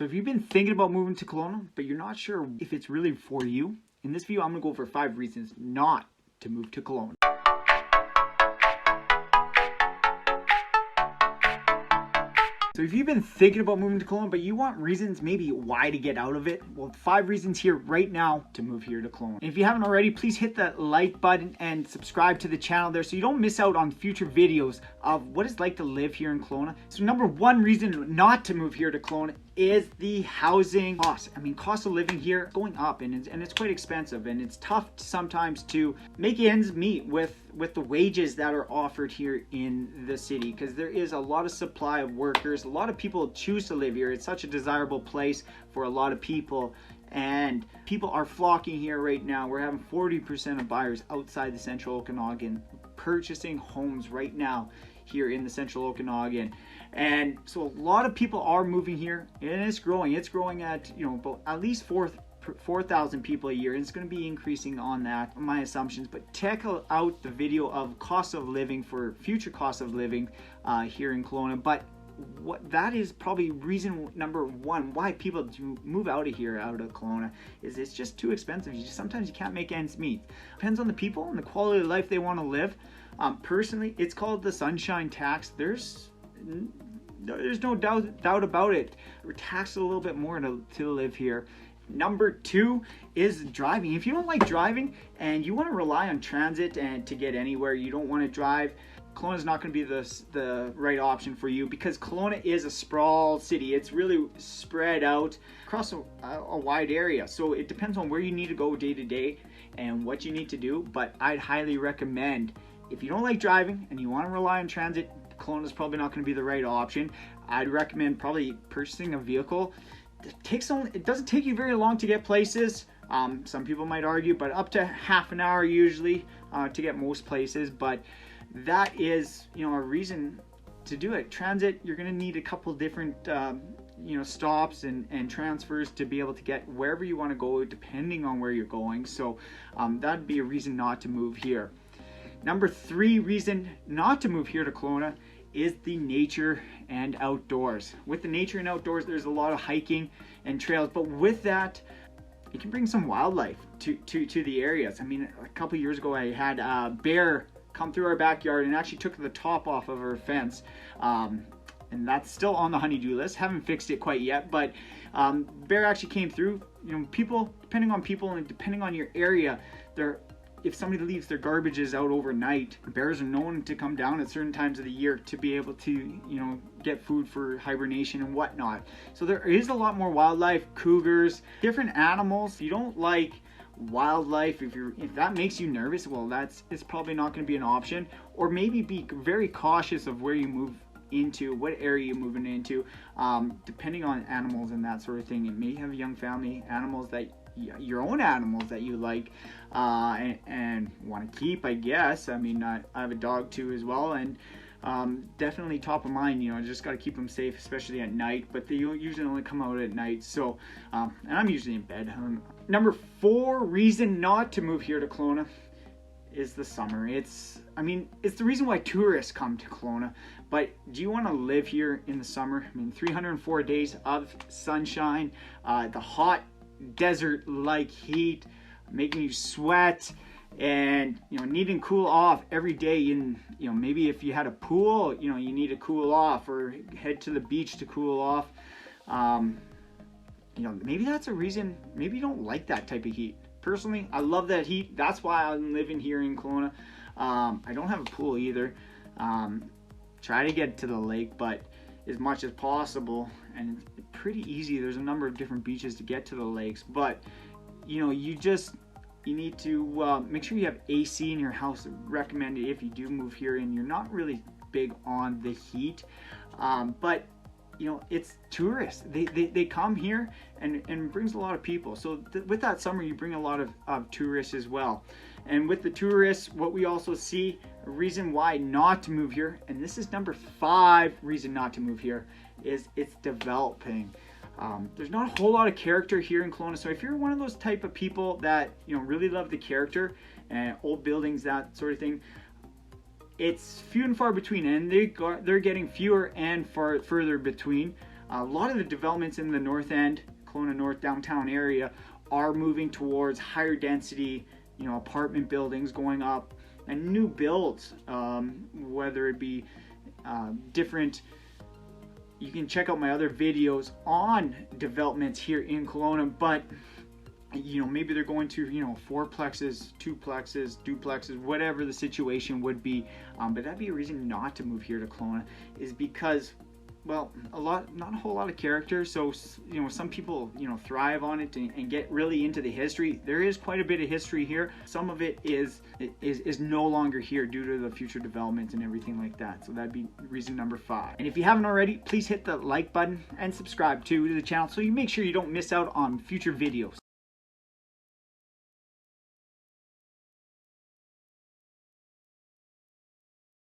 So if you've been thinking about moving to Kelowna, but you're not sure if it's really for you, in this video I'm going to go over 5 reasons not to move to Kelowna. So if you've been thinking about moving to Kelowna, but you want reasons maybe why to get out of it, well, 5 reasons here right now to move here to Kelowna. And if you haven't already, please hit that like button and subscribe to the channel there so you don't miss out on future videos of what it's like to live here in Kelowna. So number 1 reason not to move here to Kelowna is the housing cost. I mean, cost of living here is going up and it's quite expensive, and it's tough sometimes to make ends meet with the wages that are offered here in the city, because there is a lot of supply of workers. A lot of people choose to live here. It's such a desirable place for a lot of people, and people are flocking here right now. We're having 40% of buyers outside the central Okanagan purchasing homes right now here in the central Okanagan. And so a lot of people are moving here, and it's growing. It's growing at, you know, about at least 4,000 people a year, and it's going to be increasing on that, my assumptions. But check out the video of cost of living for future cost of living here in Kelowna. But that is probably reason number 1 why people do move out of here, out of Kelowna, is it's just too expensive. Sometimes you can't make ends meet. Depends on the people and the quality of life they want to live. Personally, it's called the sunshine tax. There's no doubt about it. We're taxed a little bit more to live here. Number 2 is driving. If you don't like driving and you want to rely on transit and to get anywhere, you don't want to drive, Kelowna is not going to be the right option for you, because Kelowna is a sprawl city. It's really spread out across a wide area. So it depends on where you need to go day to day and what you need to do. But I'd highly recommend, if you don't like driving and you want to rely on transit, Kelowna is probably not going to be the right option. I'd recommend probably purchasing a vehicle. It doesn't take you very long to get places. Some people might argue, but up to half an hour usually to get most places. But that is, you know, a reason to do it. Transit, you're going to need a couple different stops and transfers to be able to get wherever you want to go, depending on where you're going. So that'd be a reason not to move here. Number 3 reason not to move here to Kelowna is the nature and outdoors. With the nature and outdoors, there's a lot of hiking and trails, but with that, it can bring some wildlife to the areas. I mean, a couple years ago, I had a bear come through our backyard and actually took the top off of our fence. And that's still on the honey-do list. Haven't fixed it quite yet, but bear actually came through. You know, people, depending on people and depending on your area, if somebody leaves their garbages out overnight, bears are known to come down at certain times of the year to be able to, you know, get food for hibernation and whatnot. So there is a lot more wildlife, cougars, different animals. If you don't like wildlife, if that makes you nervous, well, it's probably not going to be an option. Or maybe be very cautious of where you move into, what area you're moving into, depending on animals and that sort of thing. It may have young family animals, your own animals that you like and want to keep, I guess. I mean, I have a dog too as well, and definitely top of mind. You know, just got to keep them safe, especially at night, but they usually only come out at night. So and I'm usually in bed. Number 4 reason not to move here to Kelowna is the summer. It's the reason why tourists come to Kelowna. But do you want to live here in the summer? I mean, 304 days of sunshine, the hot desert-like heat, making you sweat, and, you know, needing to cool off every day. You know, maybe if you had a pool, you know, you need to cool off, or head to the beach to cool off. You know, maybe that's a reason. Maybe you don't like that type of heat. Personally, I love that heat. That's why I'm living here in Kelowna. I don't have a pool either. Try to get to the lake, but as much as possible, and it's pretty easy. There's a number of different beaches to get to the lakes, but you know, you need to make sure you have AC in your house. Recommended if you do move here and you're not really big on the heat, but you know, it's tourists. They come here and brings a lot of people. So with that summer, you bring a lot of tourists as well. And with the tourists, what we also see, a reason why not to move here, and this is number 5 reason not to move here, is it's developing. There's not a whole lot of character here in Kelowna. So if you're one of those type of people that, you know, really love the character and old buildings, that sort of thing, it's few and far between, and they're getting fewer and further between. A lot of the developments in the North End, Kelowna North downtown area, are moving towards higher density, apartment buildings going up, and new builds, whether it be different. You can check out my other videos on developments here in Kelowna, but maybe they're going to fourplexes, twoplexes, duplexes, whatever the situation would be. But that'd be a reason not to move here to Kelowna, is because, well, not a whole lot of character. So some people thrive on it and get really into the history. There is quite a bit of history here. Some of it is no longer here due to the future development and everything like that. So that'd be reason number 5. And if you haven't already, please hit the like button and subscribe to the channel so you make sure you don't miss out on future videos.